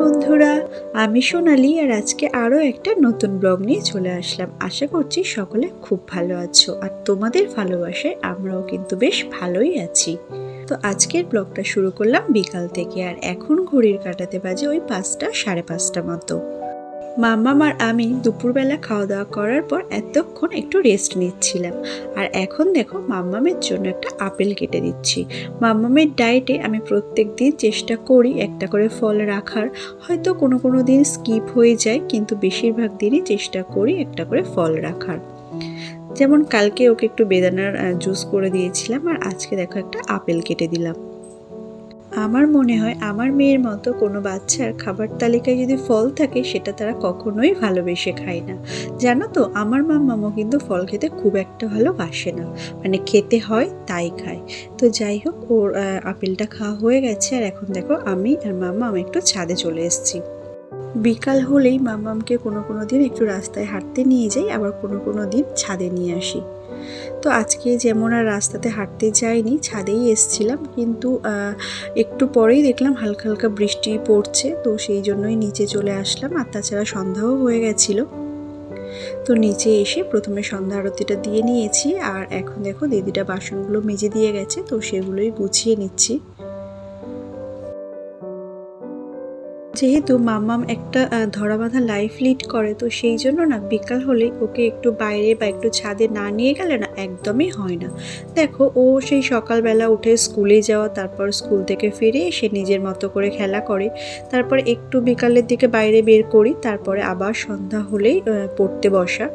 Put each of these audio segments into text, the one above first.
বন্ধুরা, আমি সোনালি আর আজকে আরও একটা নতুন ব্লগ নিয়ে চলে আসলাম। আশা করছি সকলে খুব ভালো আছো আর তোমাদের ভালোবাসায় আমরাও কিন্তু বেশ ভালোই আছি। তো আজকের ব্লগটা শুরু করলাম বিকাল থেকে আর এখন ঘড়ির কাঁটাতে বাজে ওই 5টা সাড়ে 5টা মতো। মাম্মাম আর আমি দুপুরবেলা খাওয়া দাওয়া করার পর এতক্ষণ একটু রেস্ট নিচ্ছিলাম। আর এখন দেখো মাম্মামের জন্য একটা আপেল কেটে দিচ্ছি। মাম্মামের ডায়েটে আমি প্রত্যেক দিন চেষ্টা করি একটা করে ফল রাখার। হয়তো কোনো দিন স্কিপ হয়ে যায়, কিন্তু বেশিরভাগ দিনই চেষ্টা করি একটা করে ফল রাখার। যেমন কালকে ওকে একটু বেদানার জুস করে দিয়েছিলাম আর আজকে দেখো একটা আপেল কেটে দিলাম। আমার মনে হয় আমার মেয়ের মতো কোনো বাচ্চার খাবার তালিকায় যদি ফল থাকে সেটা তারা কখনোই ভালোবেসে খায় না। জানো তো, আমার মাম্মামও কিন্তু ফল খেতে খুব একটা ভালোবাসে না, মানে খেতে হয় তাই খায়। তো যাই হোক, ওর আপেলটা খাওয়া হয়ে গেছে আর এখন দেখো আমি আর মাম্মাম একটু ছাদে চলে এসেছি। বিকাল হলেই মাম্মামকে কোনো দিন একটু রাস্তায় হাঁটতে নিয়ে যাই, আবার কোনো দিন ছাদে নিয়ে আসি। তো আজকে যেমন আর রাস্তাতে হাঁটতে যাইনি, ছাদেই এসছিলাম, কিন্তু একটু পরেই দেখলাম হালকা হালকা বৃষ্টি পড়ছে, তো সেই জন্যই নিচে চলে আসলাম। আর তাছাড়া সন্ধ্যাও হয়ে গেছিল। তো নিচে এসে প্রথমে সন্ধ্যা আরতিটা দিয়ে নিয়েছি আর এখন দেখো দিদিটা বাসনগুলো মেজে দিয়ে গেছে, তো সেগুলোই গুছিয়ে নিচ্ছি। যেহেতু মাম্মাম একটা ধরা বাঁধা লাইফ লিড করে, তো সেই জন্য না বিকাল হলে ওকে একটু বাইরে বা একটু ছাদে না নিয়ে গেলে না একদমই হয় না। দেখো, ও সেই সকালবেলা উঠে স্কুলে যাওয়া, তারপর স্কুল থেকে ফিরে এসে নিজের মতো করে খেলা করে, তারপর একটু বিকালের দিকে বাইরে বের করি, তারপরে আবার সন্ধ্যা হলেই পড়তে বসা।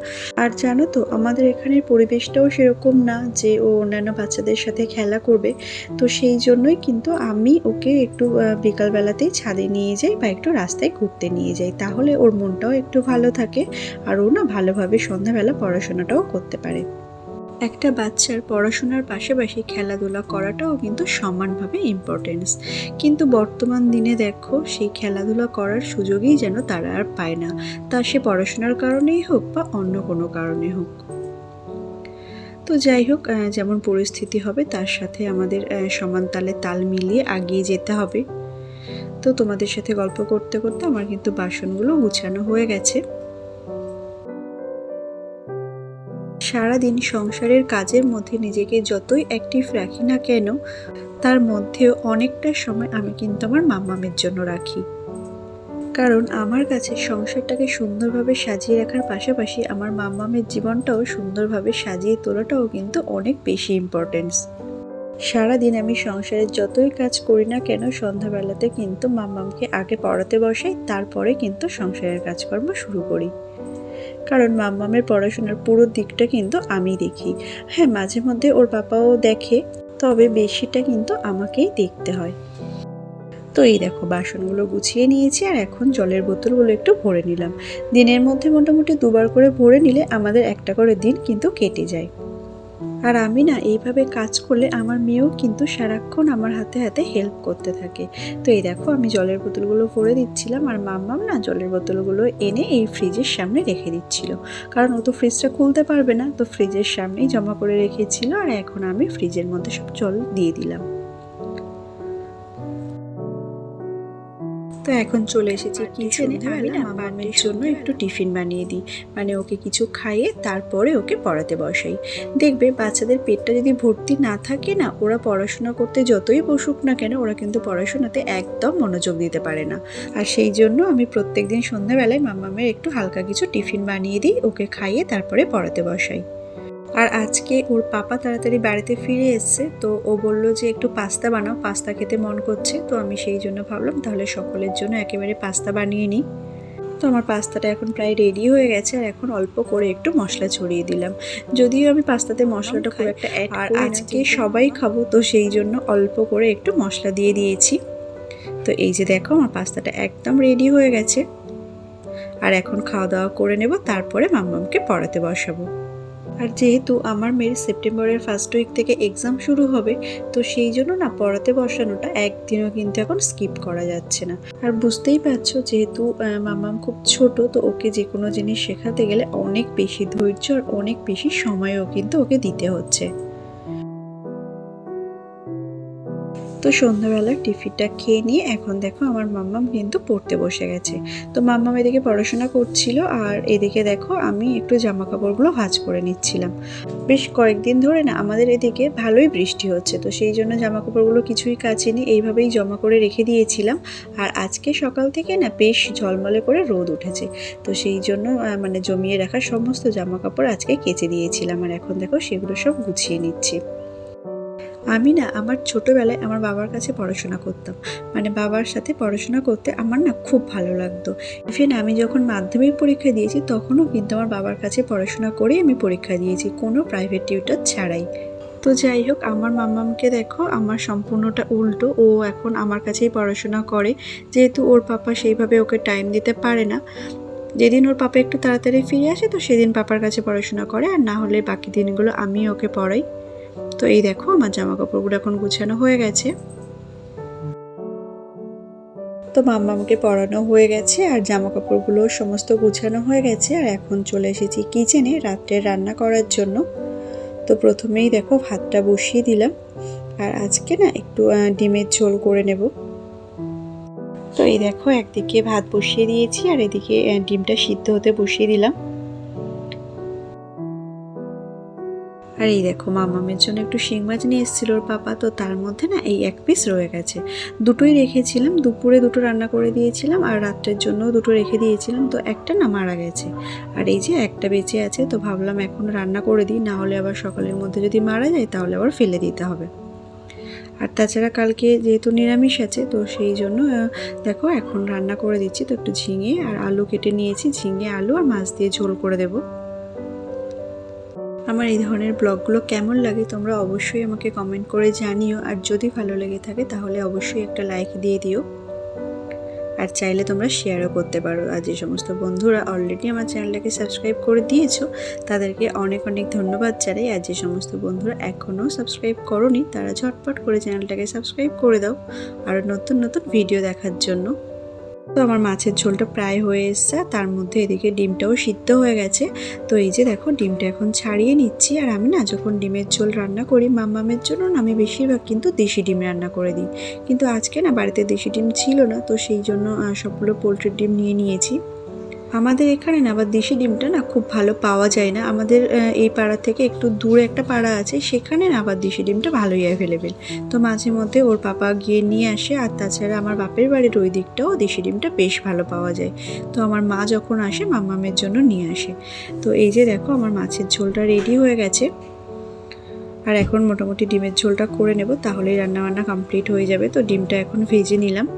আর জানো তো, আমাদের এখানের পরিবেশটাও সেরকম না যে ও অন্যান্য বাচ্চাদের সাথে খেলা করবে। তো সেই জন্যই কিন্তু আমি ওকে একটু বিকালবেলাতেই ছাদে নিয়ে যাই বা একটু রাস্তায় ঘুরতে নিয়ে যাই, তাহলে ওর মনটাও একটু ভালো থাকে আর ও না ভালোভাবে সন্ধ্যাবেলা পড়াশোনাটাও করতে পারে। একটা বাচ্চার পড়াশোনার পাশাপাশি খেলাধুলা করাটাও কিন্তু সমানভাবে ইম্পর্টেন্স, কিন্তু বর্তমান দিনে দেখো সেই খেলাধুলা করার সুযোগই যেন তারা আর পায় না, তা সে পড়াশোনার কারণেই হোক বা অন্য কোনো কারণে হোক। তো যাই হোক, যেমন পরিস্থিতি হবে তার সাথে আমাদের সমান তালে তাল মিলিয়ে এগিয়ে যেতে হবে। তো তোমাদের সাথে গল্প করতে করতে আমার কিন্তু বাসনগুলো গুছানো হয়ে গেছে। সারাদিন সংসারের কাজের মধ্যে নিজেকে যতই অ্যাক্টিভ রাখি না কেন, তার মধ্যেও অনেকটা সময় আমি কিন্তু আমার মাম্মামের জন্য রাখি। কারণ আমার কাছে সংসারটাকে সুন্দরভাবে সাজিয়ে রাখার পাশাপাশি আমার মাম্মামের জীবনটাও সুন্দরভাবে সাজিয়ে তোলাটাও কিন্তু অনেক বেশি ইম্পর্টেন্স। সারাদিন আমি সংসারের যতই কাজ করি না কেন, সন্ধ্যাবেলাতে কিন্তু মাম্মামকে আগে পড়াতে বসাই, তারপরে কিন্তু সংসারের কাজকর্ম শুরু করি। কারণ মাম্মামের পড়াশোনার পুরো দিকটা কিন্তু আমি দেখি। হ্যাঁ, মাঝে মধ্যে ওর বাবাও দেখে, তবে বেশিটা কিন্তু আমাকেই দেখতে হয়। তো এই দেখো বাসনগুলো গুছিয়ে নিয়েছি আর এখন জলের বোতলগুলো একটু ভরে নিলাম। দিনের মধ্যে মোটামুটি 2বার করে ভরে নিলে আমাদের একটা করে দিন কিন্তু কেটে যায়। আর আমি না এইভাবে কাজ করলে আমার মেয়েও কিন্তু সারাক্ষণ আমার হাতে হাতে হেল্প করতে থাকে। তো এই দেখো আমি জলের বোতলগুলো ভরে দিচ্ছিলাম আর মাম্মাম না জলের বোতলগুলো এনে এই ফ্রিজের সামনে রেখে দিচ্ছিল, কারণ ও তো ফ্রিজটা খুলতে পারবে না, তো ফ্রিজের সামনেই জমা করে রেখেছিল আর এখন আমি ফ্রিজের মধ্যে সব জল দিয়ে দিলাম। তো এখন চলে এসেছি কিচেনে। আমি না মাম্মামের জন্য একটু টিফিন বানিয়ে দিই, মানে ওকে কিছু খাইয়ে তারপরে ওকে পড়াতে বসাই। দেখবে বাচ্চাদের পেটটা যদি ভর্তি না থাকে না, ওরা পড়াশোনা করতে যতই বসুক না কেন, ওরা কিন্তু পড়াশোনাতে একদম মনোযোগ দিতে পারে না। আর সেই জন্য আমি প্রত্যেকদিন সন্ধ্যাবেলায় মাম্মামের একটু হালকা কিছু টিফিন বানিয়ে দিই, ওকে খাইয়ে তারপরে পড়াতে বসাই। আর আজকে ওর পাপা তাড়াতাড়ি বাড়িতে ফিরে এসছে, তো ও বলল যে একটু পাস্তা বানাও, পাস্তা খেতে মন করছে। তো আমি সেই জন্য ভাবলাম তাহলে সকলের জন্য একেবারে পাস্তা বানিয়ে নিই। তো আমার পাস্তাটা এখন প্রায় রেডি হয়ে গেছে আর এখন অল্প করে একটু মশলা ছড়িয়ে দিলাম। যদিও আমি পাস্তাতে মশলাটা খুব একটা অ্যাড করি না, আজকে সবাই খাবো, তো সেই জন্য অল্প করে একটু মশলা দিয়ে দিয়েছি। তো এই যে দেখো আমার পাস্তাটা একদম রেডি হয়ে গেছে। আর এখন খাওয়া দাওয়া করে নেব, তারপরে মাম্মামকে পড়াতে বসাবো। আর যেহেতু আমার মেয়ের সেপ্টেম্বরের ফার্স্ট উইক থেকে এক্সাম শুরু হবে, তো সেই জন্য না পড়াতে বসানোটা একদিনও কিন্তু এখন স্কিপ করা যাচ্ছে না। আর বুঝতেই পারছো, যেহেতু মাম্মাম খুব ছোট, তো ওকে যে কোনো জিনিস শেখাতে গেলে অনেক বেশি ধৈর্য আর অনেক বেশি সময়ও কিন্তু ওকে দিতে হচ্ছে। তো সন্ধ্যাবেলার টিফিনটা খেয়ে নিয়ে এখন দেখো আমার মাম্মাম কিন্তু পড়তে বসে গেছে। তো মাম্মাম এদিকে পড়াশোনা করছিল আর এদিকে দেখো আমি একটু জামা কাপড়গুলো ভাঁজ করে নিচ্ছিলাম। বেশ কয়েকদিন ধরে না আমাদের এদিকে ভালোই বৃষ্টি হচ্ছে, তো সেই জন্য জামা কাপড়গুলো কিছুই কাচিনি, এইভাবেই জমা করে রেখে দিয়েছিলাম। আর আজকে সকাল থেকে না বেশ ঝলমলে করে রোদ উঠেছে, তো সেই জন্য মানে জমিয়ে রাখা সমস্ত জামা কাপড় আজকে কেচে দিয়েছিলাম। আর এখন দেখো সেগুলো সব গুছিয়ে নিচ্ছি। আমি না আমার ছোটোবেলায় আমার বাবার কাছে পড়াশোনা করতাম, মানে বাবার সাথে পড়াশোনা করতে আমার না খুব ভালো লাগতো। ইভেন আমি যখন মাধ্যমিক পরীক্ষা দিয়েছি তখনও কিন্তু আমার বাবার কাছে পড়াশোনা করেই আমি পরীক্ষা দিয়েছি, কোনো প্রাইভেট টিউটর ছাড়াই। তো যাই হোক, আমার মাম্মামকে দেখো আমার সম্পূর্ণটা উল্টো, ও এখন আমার কাছেই পড়াশোনা করে, যেহেতু ওর পাপা সেইভাবে ওকে টাইম দিতে পারে না। যেদিন ওর পাপা একটু তাড়াতাড়ি ফিরে আসে তো সেদিন পাপার কাছে পড়াশোনা করে, আর না হলে বাকি দিনগুলো আমি ওকে পড়াই। তো এই দেখো আমার জামা কাপড়গুলো এখন গুছানো হয়ে গেছে। তো মাম্মামকে পড়ানো হয়ে গেছে আর জামা কাপড়গুলো সমস্ত গুছানো হয়ে গেছে, আর এখন চলে এসেছি কিচেনে রাত্রে রান্না করার জন্য। তো প্রথমেই দেখো ভাতটা বসিয়ে দিলাম, আর আজকে না একটু ডিমের ঝোল করে নেব। তো এই দেখো একদিকে ভাত বসিয়ে দিয়েছি আর এদিকে ডিমটা সিদ্ধ হতে বসিয়ে দিলাম। আর এই দেখো মামামের জন্য একটু শিং মাছ নিয়ে এসেছিল ওর পাপা, তো তার মধ্যে না এই এক পিস রয়ে গেছে। দুটোই রেখেছিলাম, দুপুরে দুটো রান্না করে দিয়েছিলাম আর রাত্রের জন্য দুটো রেখে দিয়েছিলাম, তো একটা না মারা গেছে আর এই যে একটা বেঁচে আছে। তো ভাবলাম এখন রান্না করে দিই, না হলে আবার সকালের মধ্যে যদি মারা যায় তাহলে আবার ফেলে দিতে হবে। আর তাছাড়া কালকে যেহেতু নিরামিষ আছে তো সেই জন্য দেখো এখন রান্না করে দিচ্ছি। তো একটু ঝিঙে আর আলু কেটে নিয়েছি, ঝিঙে আলু আর মাছ দিয়ে ঝোল করে দেবো। আমার এই ধরনের ব্লগগুলো কেমন লাগে তোমরা অবশ্যই আমাকে কমেন্ট করে জানিও, আর যদি ভালো লেগে থাকে তাহলে অবশ্যই একটা লাইক দিয়ে দিও, আর চাইলে তোমরা শেয়ারও করতে পারো। আর যে সমস্ত বন্ধুরা অলরেডি আমার চ্যানেলটাকে সাবস্ক্রাইব করে দিয়েছো তাদেরকে অনেক অনেক ধন্যবাদ জানাই। আর যে সমস্ত বন্ধুরা এখনও সাবস্ক্রাইব করোনি তারা ঝটপট করে চ্যানেলটাকে সাবস্ক্রাইব করে দাও আর নতুন নতুন ভিডিও দেখার জন্য। তো আমার মাছের ঝোলটা প্রায় হয়ে এসছে, তার মধ্যে এদিকে ডিমটাও সিদ্ধ হয়ে গেছে। তো এই যে দেখো ডিমটা এখন ছাড়িয়ে নিচ্ছি। আর আমি না যখন ডিমের ঝোল রান্না করি মাম্মামের জন্য না আমি বেশিরভাগ কিন্তু দেশি ডিম রান্না করে দিই, কিন্তু আজকে না বাড়িতে দেশি ডিম ছিল না, তো সেই জন্য সবগুলো পোলট্রির ডিম নিয়ে নিয়েছি। আমাদের এখানে না আবার দেশি ডিমটা না খুব ভালো পাওয়া যায় না, আমাদের এই পাড়া থেকে একটু দূরে একটা পাড়া আছে সেখানে না আবার দেশি ডিমটা ভালোই অ্যাভেলেবেল। তো মাঝে মধ্যে ওর পাপা গিয়ে নিয়ে আসে, আর তাছাড়া আমার বাপের বাড়ির ওই দিকটাও দেশি ডিমটা বেশ ভালো পাওয়া যায়। তো আমার মা যখন আসে মাম্মামের জন্য নিয়ে আসে। তো এই যে দেখো আমার মাছের ঝোলটা রেডি হয়ে গেছে, আর এখন মোটামুটি ডিমের ঝোলটা করে নেব, তাহলেই রান্নাবান্না কমপ্লিট হয়ে যাবে। তো ডিমটা এখন ভেজে নিলাম।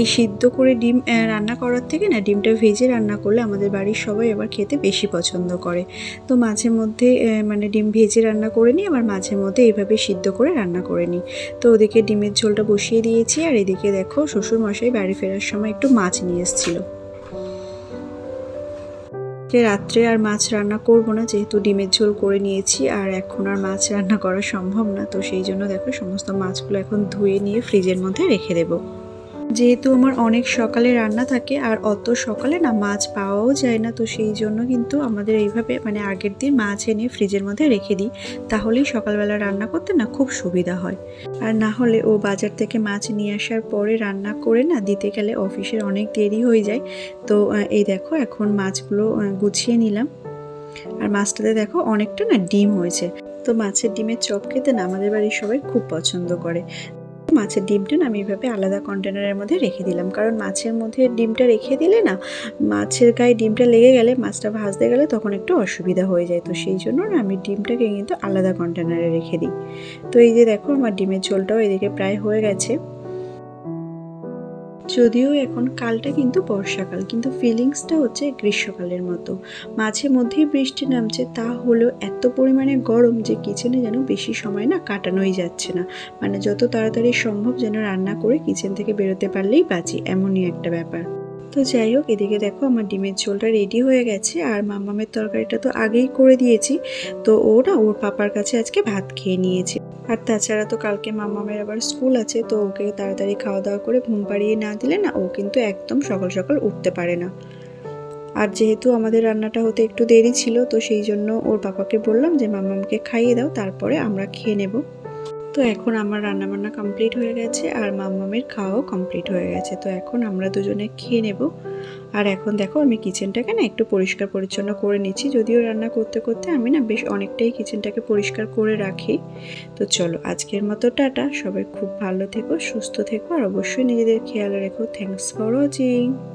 এই সিদ্ধ করে ডিম রান্না করার থেকে না ডিমটা ভেজে রান্না করলে আমাদের বাড়ির সবাই আবার খেতে বেশি পছন্দ করে। তো মাঝে মধ্যে মানে ডিম ভেজে রান্না করে নিই, আবার মাঝে মধ্যে এইভাবে সিদ্ধ করে রান্না করে নিই। তো ওদিকে ডিমের ঝোলটা বসিয়ে দিয়েছি, আর এদিকে দেখো শ্বশুরমশাই বাড়ি ফেরার সময় একটু মাছ নিয়ে এসেছিলো। যে রাত্রে আর মাছ রান্না করব না, যেহেতু ডিমের ঝোল করে নিয়েছি আর এখন আর মাছ রান্না করা সম্ভব না, তো সেই জন্য দেখো সমস্ত মাছগুলো এখন ধুয়ে নিয়ে ফ্রিজের মধ্যে রেখে দেবো। যেহেতু আমার অনেক সকালে রান্না থাকে আর অত সকালে না মাছ পাওয়াও যায় না, তো সেই জন্য কিন্তু আমাদের এইভাবে মানে আগের দিন মাছ এনে ফ্রিজের মধ্যে রেখে দিই, তাহলেই সকালবেলা রান্না করতে না খুব সুবিধা হয়। আর না হলে ও বাজার থেকে মাছ নিয়ে আসার পরে রান্না করে না দিতে গেলে অফিসের অনেক দেরি হয়ে যায়। তো এই দেখো এখন মাছগুলো গুছিয়ে নিলাম, আর মাছটাতে দেখো অনেকটা না ডিম হয়েছে। তো মাছের ডিমের চপ খেতে না আমাদের বাড়ির সবাই খুব পছন্দ করে। মাছের ডিমটা না আমি এইভাবে আলাদা কন্টেনারের মধ্যে রেখে দিলাম, কারণ মাছের মধ্যে ডিমটা রেখে দিলে না মাছের গায়ে ডিমটা লেগে গেলে মাছটা ভাজতে গেলে তখন একটু অসুবিধা হয়ে যায়, তো সেই জন্য না আমি ডিমটাকে কিন্তু আলাদা কন্টেনারে রেখে দিই। তো এই যে দেখো আমার ডিমের ঝোলটাও এদিকে প্রায় হয়ে গেছে। যদিও এখন কালটা কিন্তু বর্ষাকাল, কিন্তু ফিলিংসটা হচ্ছে গ্রীষ্মকালের মতো। মাঝে মধ্যেই বৃষ্টি নামছে, তা হলেও এত পরিমাণে গরম যে কিচেনে যেন বেশি সময় না কাটানোই যাচ্ছে না, মানে যত তাড়াতাড়ি সম্ভব যেন রান্না করে কিচেন থেকে বেরোতে পারলেই বাঁচি, এমনই একটা ব্যাপার। তো যাই হোক, এদিকে দেখো আমার ডিমের ঝোলটা রেডি হয়ে গেছে, আর মাম্মামের তরকারিটা তো আগেই করে দিয়েছি। তো ও না ওর পাপার কাছে আজকে ভাত খেয়ে নিয়েছে। আর তাছাড়া তো কালকে মাম্মামের আবার স্কুল আছে, তো ওকে তাড়াতাড়ি খাওয়া দাওয়া করে ঘুম পাড়িয়ে না দিলে না ও কিন্তু একদম সকাল সকাল উঠতে পারে না। আর যেহেতু আমাদের রান্নাটা হতে একটু দেরি ছিল, তো সেই জন্য ওর পাপাকে বললাম যে মাম্মামকে খাইয়ে দাও, তারপরে আমরা খেয়ে নেব। তো এখন আমার রান্নাবান্না কমপ্লিট হয়ে গেছে আর মাম্মামের খাওয়াও কমপ্লিট হয়ে গেছে। তো এখন আমরা দুজনে খেয়ে নেব। আর এখন দেখো আমি কিচেনটাকে না একটু পরিষ্কার পরিচ্ছন্ন করে নিচ্ছি। যদিও রান্না করতে করতে আমি না বেশ অনেকটাই কিচেনটাকে পরিষ্কার করে রাখি। তো চলো আজকের মতো টাটা, সবাই খুব ভালো থেকো, সুস্থ থেকো আর অবশ্যই নিজেদের খেয়াল রেখো। Thanks for watching.